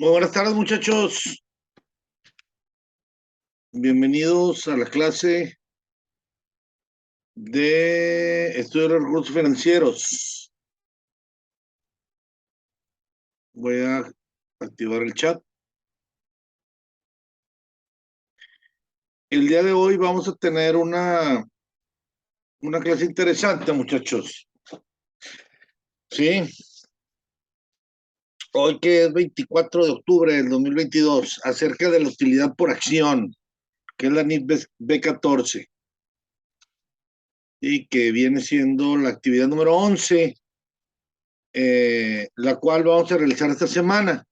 Muy buenas tardes, muchachos. Bienvenidos a la clase de estudio de los recursos financieros. Voy a activar el chat. El día de hoy vamos a tener una clase interesante, muchachos. Sí, hoy que es 24 de octubre del 2022, acerca de la utilidad por acción, que es la NIF B14, y que viene siendo la actividad número 11, la cual vamos a realizar esta semana.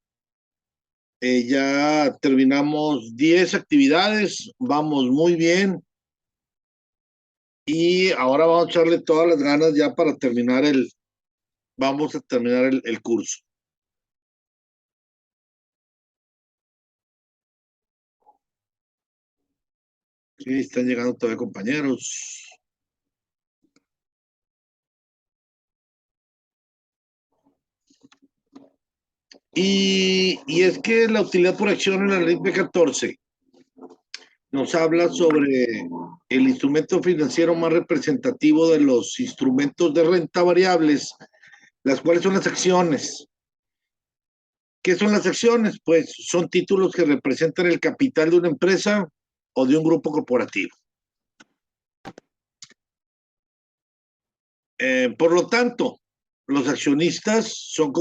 Ya terminamos 10 actividades, vamos muy bien y ahora vamos a echarle todas las ganas ya para terminar vamos a terminar el curso. Sí, están llegando todavía compañeros. Y es que la utilidad por acción en la ley B14 nos habla sobre el instrumento financiero más representativo de los instrumentos de renta variables, las cuales son las acciones. ¿Qué son las acciones? Pues son títulos que representan el capital de una empresa o de un grupo corporativo. Por lo tanto, los accionistas son,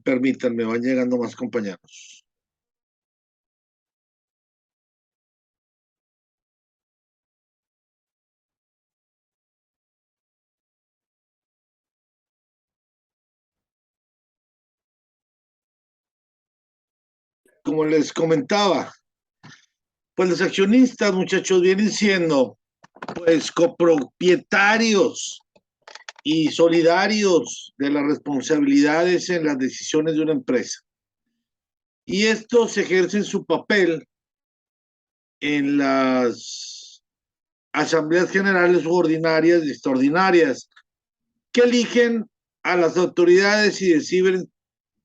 permítanme, van llegando más compañeros. Como les comentaba, pues los accionistas, muchachos, vienen siendo pues copropietarios y solidarios de las responsabilidades en las decisiones de una empresa. Y estos ejercen su papel en las asambleas generales ordinarias y extraordinarias que eligen a las autoridades y deciden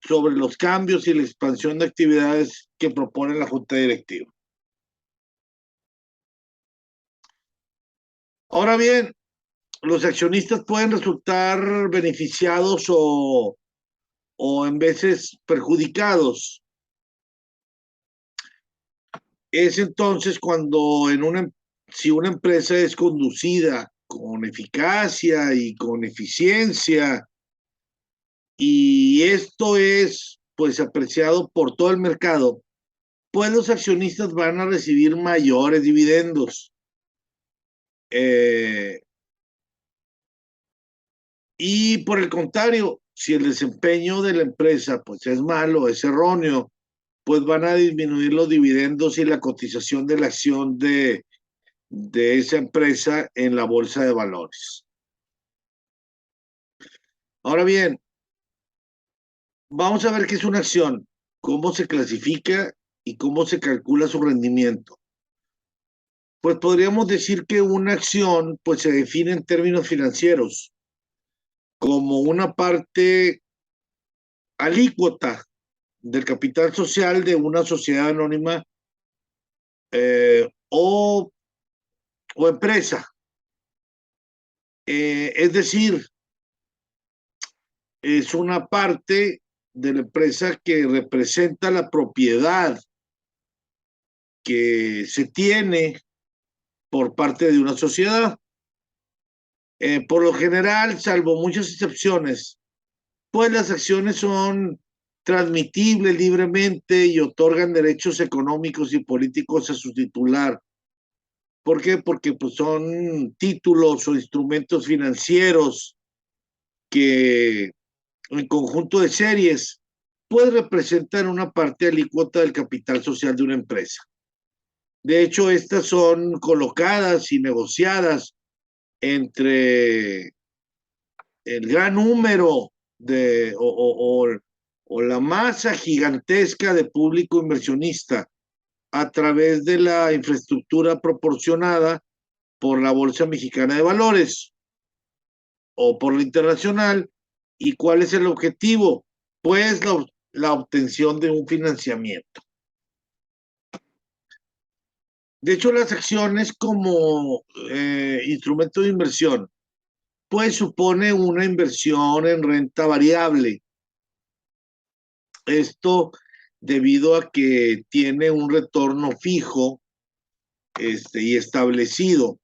sobre los cambios y la expansión de actividades que propone la Junta Directiva. Ahora bien, los accionistas pueden resultar beneficiados o en veces perjudicados. Es entonces cuando si una empresa es conducida con eficacia y con eficiencia, y esto es pues apreciado por todo el mercado, pues los accionistas van a recibir mayores dividendos. Y por el contrario, si el desempeño de la empresa pues es malo, es erróneo, pues van a disminuir los dividendos y la cotización de la acción de esa empresa en la bolsa de valores. Ahora bien, vamos a ver qué es una acción, cómo se clasifica y cómo se calcula su rendimiento. Pues podríamos decir que una acción pues se define en términos financieros como una parte alícuota del capital social de una sociedad anónima o empresa. Es decir, es una parte de la empresa que representa la propiedad que se tiene por parte de una sociedad. Por lo general, salvo muchas excepciones, pues las acciones son transmitibles libremente y otorgan derechos económicos y políticos a su titular. ¿Por qué? Porque pues, son títulos o instrumentos financieros que en conjunto de series puede representar una parte alícuota del capital social de una empresa. De hecho, estas son colocadas y negociadas entre el gran número o la masa gigantesca de público inversionista a través de la infraestructura proporcionada por la Bolsa Mexicana de Valores o por la internacional. ¿Y cuál es el objetivo? Pues la obtención de un financiamiento. De hecho, las acciones como instrumento de inversión, pues supone una inversión en renta variable. Esto debido a que tiene un retorno fijo y establecido,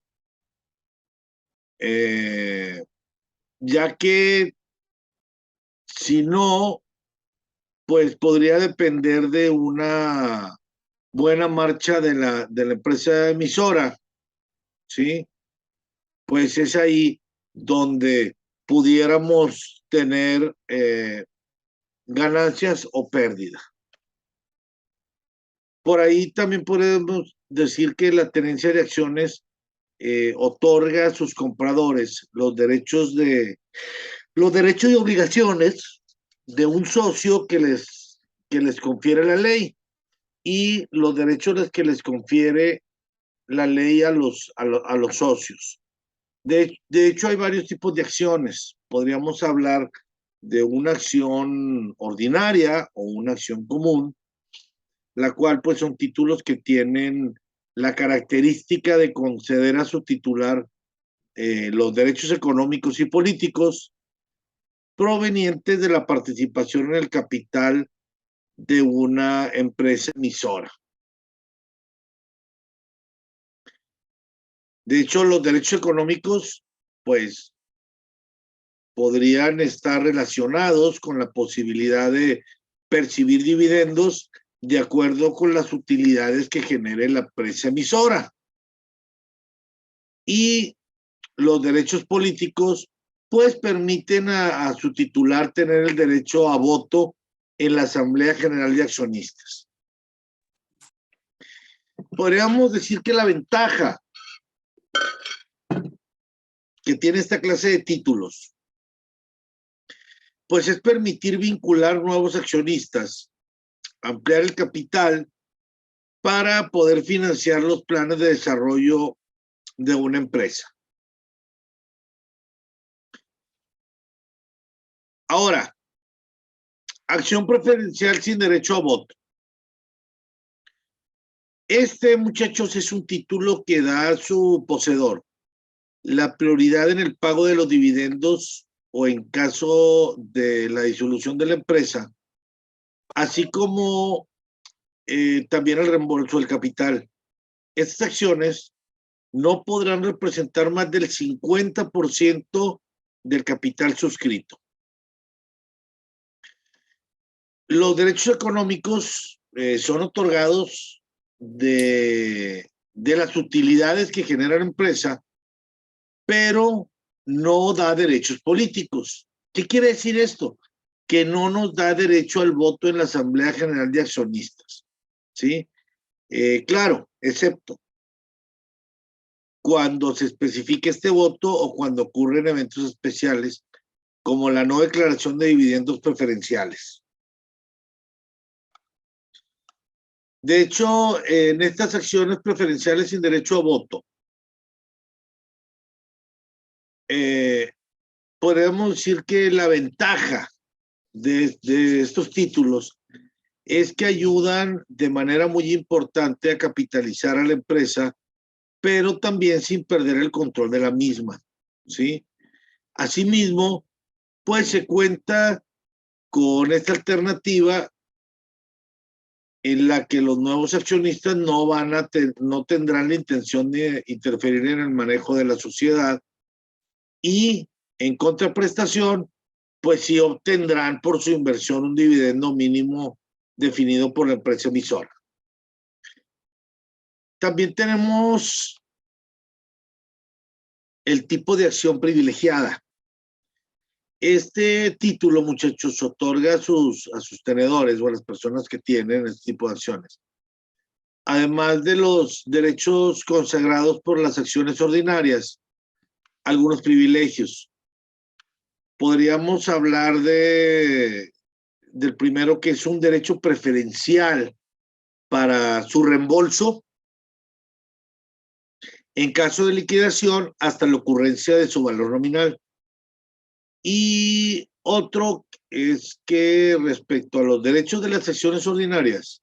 ya que si no, pues podría depender de una buena marcha de la empresa emisora, ¿sí? Pues es ahí donde pudiéramos tener ganancias o pérdidas. Por ahí también podemos decir que la tenencia de acciones otorga a sus compradores los derechos y obligaciones de un socio que les confiere la ley y los derechos que les confiere la ley a los socios. De hecho, hay varios tipos de acciones. Podríamos hablar de una acción ordinaria o una acción común, la cual pues son títulos que tienen la característica de conceder a su titular los derechos económicos y políticos provenientes de la participación en el capital de una empresa emisora. De hecho, los derechos económicos, pues, podrían estar relacionados con la posibilidad de percibir dividendos de acuerdo con las utilidades que genere la empresa emisora. Y los derechos políticos, pues, permiten a su titular tener el derecho a voto en la Asamblea General de Accionistas. Podríamos decir que la ventaja que tiene esta clase de títulos, pues es permitir vincular nuevos accionistas, ampliar el capital para poder financiar los planes de desarrollo de una empresa. Ahora, acción preferencial sin derecho a voto. Muchachos, es un título que da a su poseedor la prioridad en el pago de los dividendos o en caso de la disolución de la empresa, así como también el reembolso del capital. Estas acciones no podrán representar más del 50% del capital suscrito. Los derechos económicos son otorgados de las utilidades que genera la empresa, pero no da derechos políticos. ¿Qué quiere decir esto? Que no nos da derecho al voto en la Asamblea General de Accionistas, ¿sí? Claro, excepto cuando se especifique este voto o cuando ocurren eventos especiales, como la no declaración de dividendos preferenciales. De hecho, en estas acciones preferenciales sin derecho a voto, podemos decir que la ventaja de estos títulos es que ayudan de manera muy importante a capitalizar a la empresa, pero también sin perder el control de la misma, ¿sí? Asimismo, pues se cuenta con esta alternativa en la que los nuevos accionistas no tendrán la intención de interferir en el manejo de la sociedad y en contraprestación, pues sí obtendrán por su inversión un dividendo mínimo definido por la empresa emisora. También tenemos el tipo de acción privilegiada. Este título, muchachos, otorga a sus tenedores o a las personas que tienen este tipo de acciones, además de los derechos consagrados por las acciones ordinarias, algunos privilegios. Podríamos hablar del primero, que es un derecho preferencial para su reembolso en caso de liquidación hasta la ocurrencia de su valor nominal. Y Otro es que respecto a los derechos de las acciones ordinarias,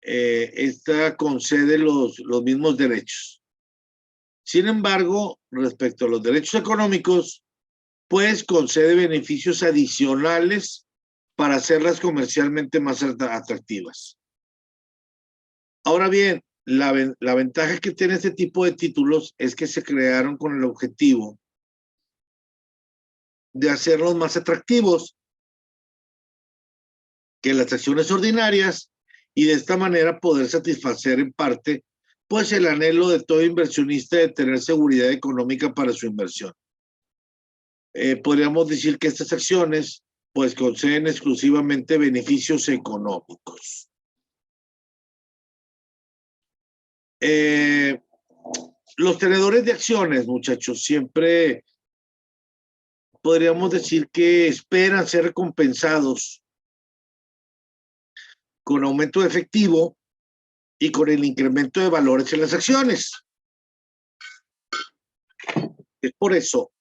esta concede los mismos derechos. Sin embargo, respecto a los derechos económicos, pues concede beneficios adicionales para hacerlas comercialmente más atractivas. Ahora bien, la ventaja que tiene este tipo de títulos es que se crearon con el objetivo de hacerlos más atractivos que las acciones ordinarias y de esta manera poder satisfacer en parte pues el anhelo de todo inversionista de tener seguridad económica para su inversión. Podríamos decir que estas acciones pues conceden exclusivamente beneficios económicos. Los tenedores de acciones, muchachos, siempre podríamos decir que esperan ser recompensados con aumento de efectivo y con el incremento de valores en las acciones. Es por eso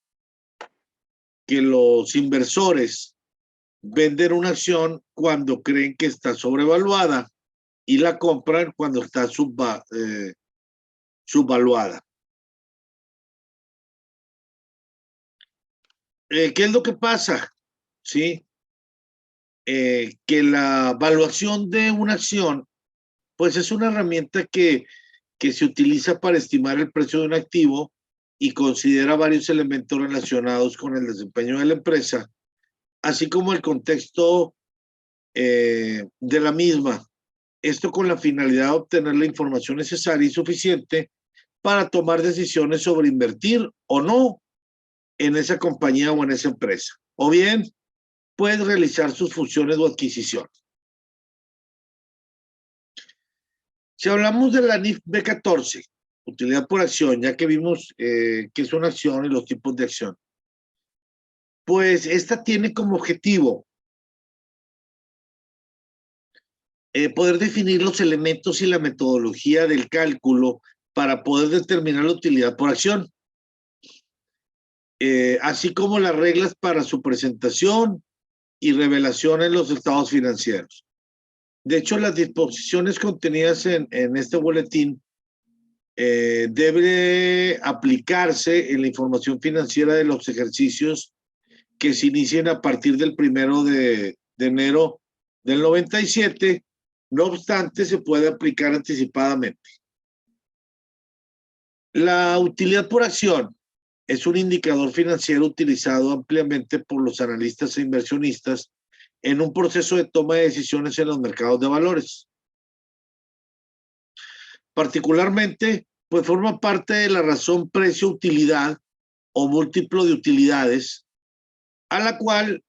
que los inversores venden una acción cuando creen que está sobrevaluada y la compran cuando está subvaluada. ¿Qué es lo que pasa? ¿Sí? Que la valuación de una acción, pues es una herramienta que se utiliza para estimar el precio de un activo y considera varios elementos relacionados con el desempeño de la empresa, así como el contexto de la misma. Esto con la finalidad de obtener la información necesaria y suficiente para tomar decisiones sobre invertir o no en esa compañía o en esa empresa. O bien, puede realizar sus funciones o adquisiciones. Si hablamos de la NIF B14, utilidad por acción, ya que vimos qué es una acción y los tipos de acción, pues esta tiene como objetivo poder definir los elementos y la metodología del cálculo para poder determinar la utilidad por acción, así como las reglas para su presentación y revelación en los estados financieros. De hecho, las disposiciones contenidas en este boletín debe aplicarse en la información financiera de los ejercicios que se inicien a partir del 1 de enero del 97. No obstante, se puede aplicar anticipadamente. La utilidad por acción es un indicador financiero utilizado ampliamente por los analistas e inversionistas en un proceso de toma de decisiones en los mercados de valores. Particularmente, pues forma parte de la razón precio-utilidad o múltiplo de utilidades, a la cual,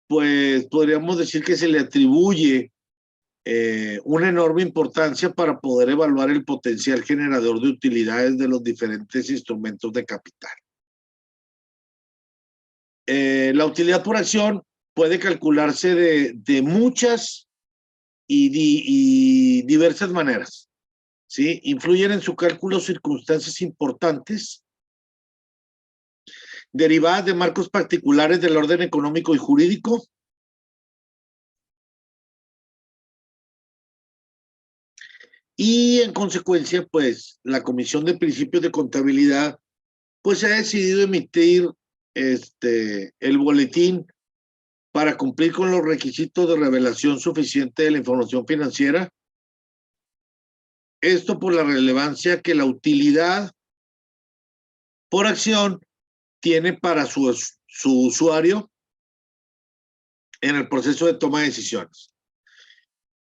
pues podríamos decir que se le atribuye una enorme importancia para poder evaluar el potencial generador de utilidades de los diferentes instrumentos de capital. La utilidad por acción puede calcularse de muchas y diversas maneras. ¿Sí? Influyen en su cálculo circunstancias importantes derivadas de marcos particulares del orden económico y jurídico, y en consecuencia, pues, la Comisión de Principios de Contabilidad, pues, ha decidido emitir el boletín para cumplir con los requisitos de revelación suficiente de la información financiera. Esto por la relevancia que la utilidad por acción tiene para su usuario en el proceso de toma de decisiones.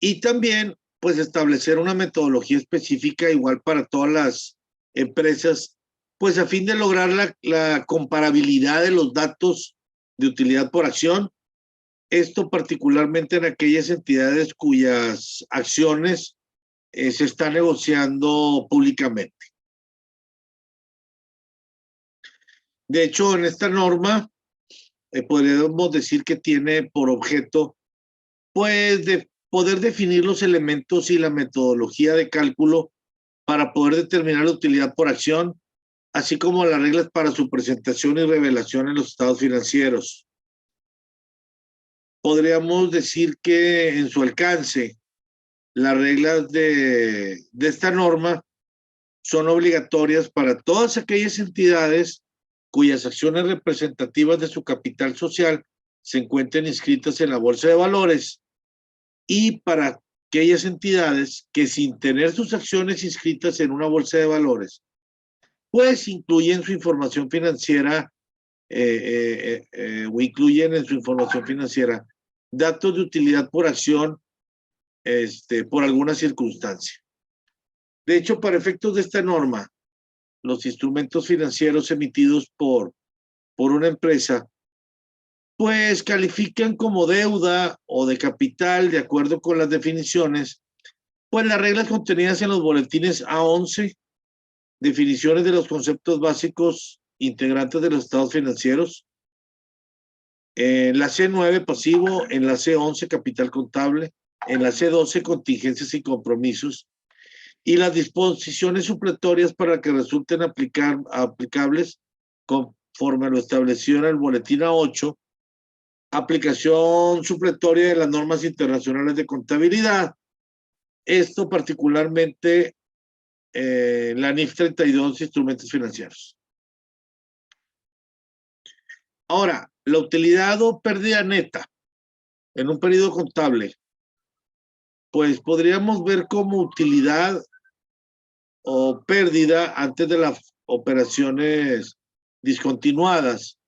Y también, pues, establecer una metodología específica igual para todas las empresas, pues, a fin de lograr la comparabilidad de los datos de utilidad por acción. Esto particularmente en aquellas entidades cuyas acciones se están negociando públicamente. De hecho, en esta norma, podríamos decir que tiene por objeto, pues, de poder definir los elementos y la metodología de cálculo para poder determinar la utilidad por acción, así como las reglas para su presentación y revelación en los estados financieros. podríamos decir que en su alcance las reglas de esta norma son obligatorias para todas aquellas entidades cuyas acciones representativas de su capital social se encuentren inscritas en la Bolsa de Valores y para aquellas entidades que sin tener sus acciones inscritas en una Bolsa de Valores, pues incluyen su información financiera o incluyen en su información financiera datos de utilidad por acción por alguna circunstancia. De hecho, para efectos de esta norma, los instrumentos financieros emitidos por una empresa, pues califican como deuda o de capital de acuerdo con las definiciones, pues las reglas contenidas en los boletines A11, definiciones de los conceptos básicos integrantes de los estados financieros, en la C9 pasivo, en la C11 capital contable, en la C12 contingencias y compromisos, y las disposiciones supletorias para que resulten aplicables conforme a lo establecido en el boletín A8, aplicación supletoria de las normas internacionales de contabilidad. Esto particularmente la NIF 32, instrumentos financieros. Ahora, la utilidad o pérdida neta en un periodo contable, pues podríamos ver como utilidad o pérdida antes de las operaciones discontinuadas.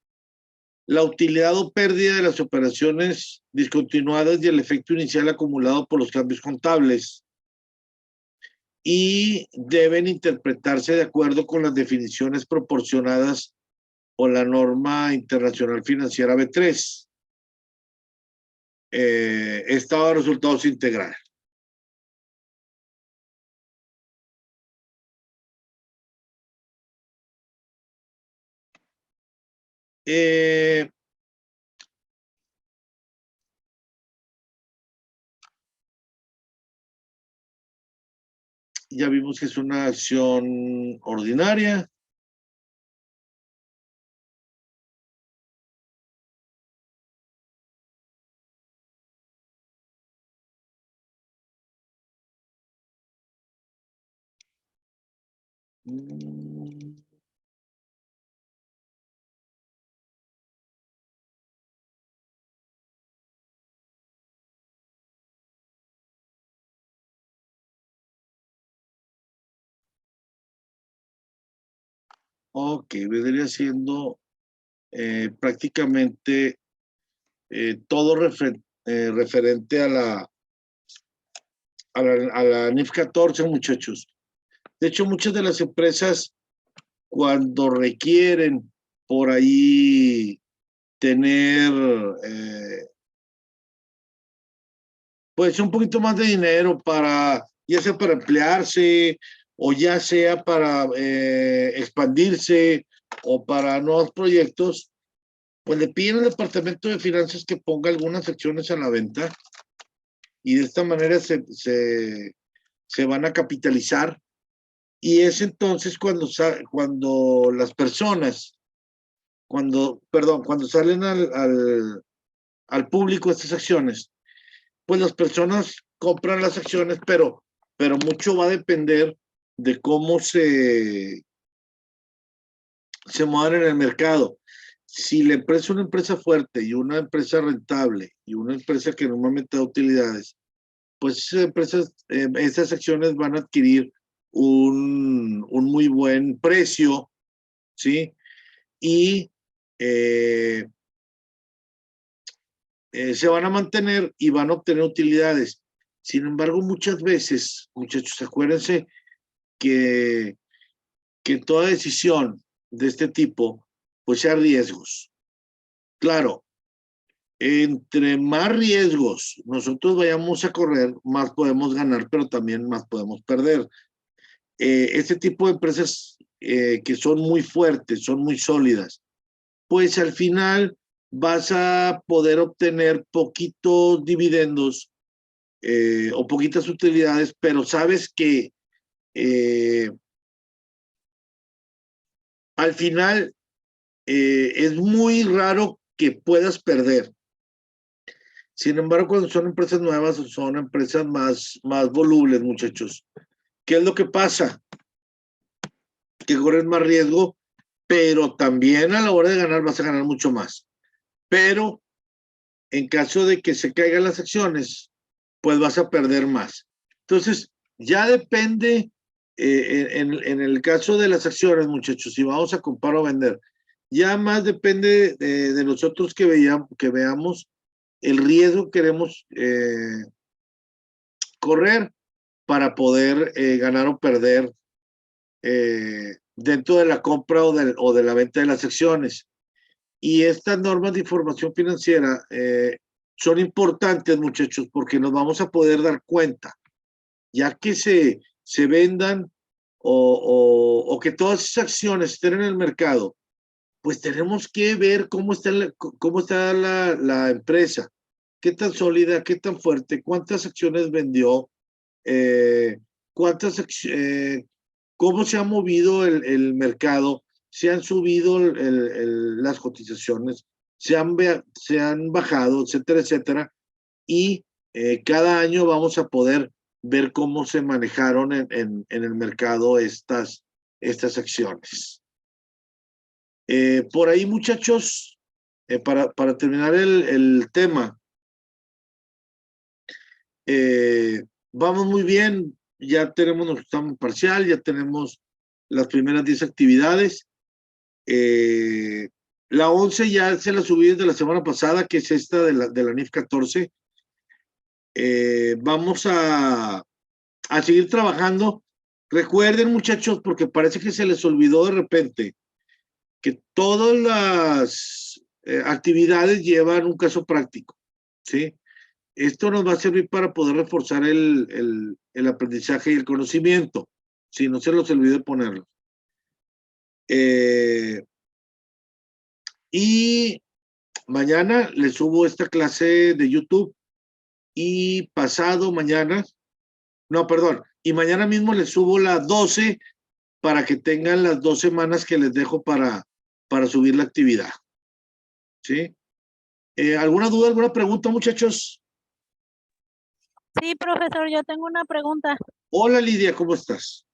La utilidad o pérdida de las operaciones discontinuadas y el efecto inicial acumulado por los cambios contables. Y deben interpretarse de acuerdo con las definiciones proporcionadas por la norma internacional financiera B3. Estado de resultados integral. Ya vimos que es una acción ordinaria. Ok, vendría siendo prácticamente todo referente a la NIF 14, muchachos. De hecho, muchas de las empresas, cuando requieren por ahí tener, pues, un poquito más de dinero para, ya sea para emplearse, o ya sea para expandirse, o para nuevos proyectos, pues le piden al departamento de finanzas que ponga algunas acciones a la venta y de esta manera se van a capitalizar. Y es entonces cuando las personas, cuando salen al público estas acciones, pues las personas compran las acciones, pero mucho va a depender de cómo se mueven en el mercado. Si la empresa es una empresa fuerte y una empresa rentable y una empresa que normalmente da utilidades, pues esas acciones van a adquirir un muy buen precio, ¿sí? Y se van a mantener y van a obtener utilidades. Sin embargo, muchas veces, muchachos, acuérdense que toda decisión de este tipo, pues sea riesgos. Claro, entre más riesgos nosotros vayamos a correr, más podemos ganar, pero también más podemos perder. Este tipo de empresas que son muy fuertes, son muy sólidas, pues al final vas a poder obtener poquitos dividendos o poquitas utilidades, pero sabes que al final es muy raro que puedas perder. Sin embargo, cuando son empresas nuevas, son empresas más volubles, muchachos. ¿Qué es lo que pasa? Que corres más riesgo, pero también a la hora de ganar vas a ganar mucho más. Pero en caso de que se caigan las acciones, pues vas a perder más. Entonces, ya depende, en el caso de las acciones, muchachos, si vamos a comprar o vender, ya más depende de nosotros que veamos el riesgo que queremos correr para poder ganar o perder dentro de la compra o de la venta de las acciones. Y estas normas de información financiera son importantes, muchachos, porque nos vamos a poder dar cuenta, ya que se vendan o que todas esas acciones estén en el mercado, pues tenemos que ver cómo está la empresa, qué tan sólida, qué tan fuerte, cuántas acciones vendió, eh, cuántas cómo se ha movido el mercado, se han subido las cotizaciones, se han bajado, etcétera, etcétera, y cada año vamos a poder ver cómo se manejaron en el mercado estas acciones. Por ahí, muchachos, para terminar el tema, vamos muy bien, ya tenemos nuestro examen parcial, ya tenemos las primeras 10 actividades. La 11 ya se la subí desde la semana pasada, que es esta de la NIF 14. Vamos a seguir trabajando. Recuerden, muchachos, porque parece que se les olvidó de repente, que todas las actividades llevan un caso práctico, ¿sí? Esto nos va a servir para poder reforzar el aprendizaje y el conocimiento, si no se los olvide ponerlo. Y mañana les subo esta clase de YouTube y pasado mañana, no, perdón, y mañana mismo les subo la 12 para que tengan las 2 semanas que les dejo para subir la actividad. ¿Sí? ¿Alguna duda, alguna pregunta, muchachos? Sí, profesor, yo tengo una pregunta. Hola, Lidia, ¿cómo estás?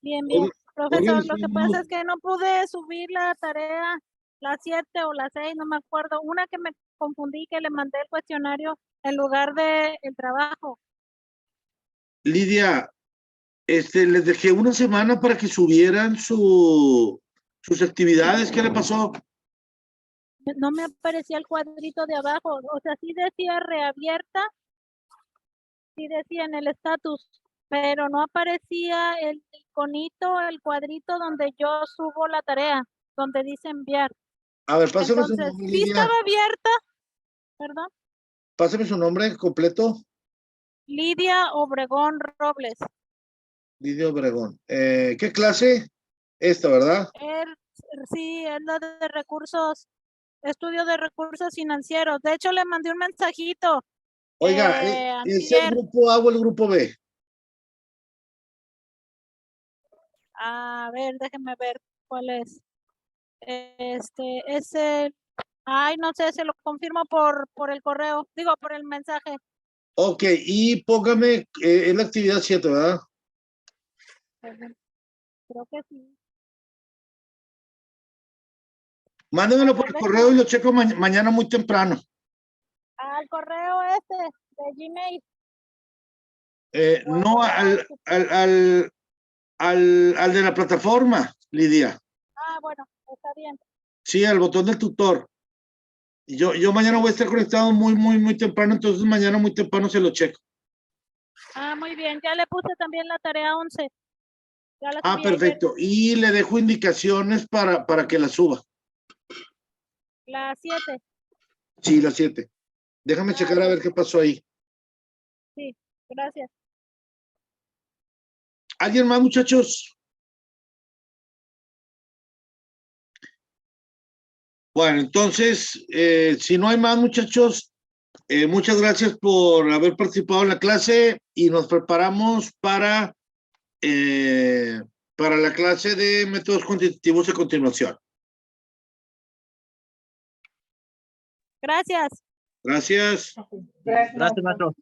Bien, bien. Profesor, lo que Subimos... pasa es que no pude subir la tarea, la 7 o la 6, no me acuerdo. Una que me confundí, que le mandé el cuestionario en lugar de el trabajo. Lidia, les dejé una semana para que subieran sus actividades. ¿Qué le pasó? No me aparecía el cuadrito de abajo. O sea, sí decía reabierta, sí decía en el estatus, pero no aparecía el iconito, el cuadrito donde yo subo la tarea, donde dice enviar. A ver, pásame su Entonces, nombre, sí Lidia. estaba abierta, ¿perdón? Pásame su nombre completo. Lidia Obregón Robles. Lidia Obregón. ¿Qué clase? Esta, ¿verdad? Sí, es la de recursos, estudio de recursos financieros. De hecho, le mandé un mensajito. Oiga, ¿es el grupo A o el grupo B? A ver, déjenme ver cuál es. Es el, ay, no sé, se lo confirmo por el correo, digo, por el mensaje. Ok, y póngame, es la actividad 7, ¿verdad? Creo que sí. Mándemelo por el correo y lo checo mañana muy temprano. Al correo de Gmail. No al de la plataforma, Lidia. Ah, bueno, está bien. Sí, al botón del tutor. Yo mañana voy a estar conectado muy temprano, entonces mañana muy temprano se lo checo. Ah, muy bien. Ya le puse también la tarea 11. Ya la subí Perfecto. ayer. Y le dejo indicaciones para que la suba. La 7. Sí, la 7. Déjame checar a ver qué pasó ahí. Sí, gracias. ¿Alguien más, muchachos? Bueno, entonces, si no hay más, muchachos, muchas gracias por haber participado en la clase y nos preparamos para la clase de métodos cuantitativos a continuación. Gracias. Gracias. Gracias, maestro.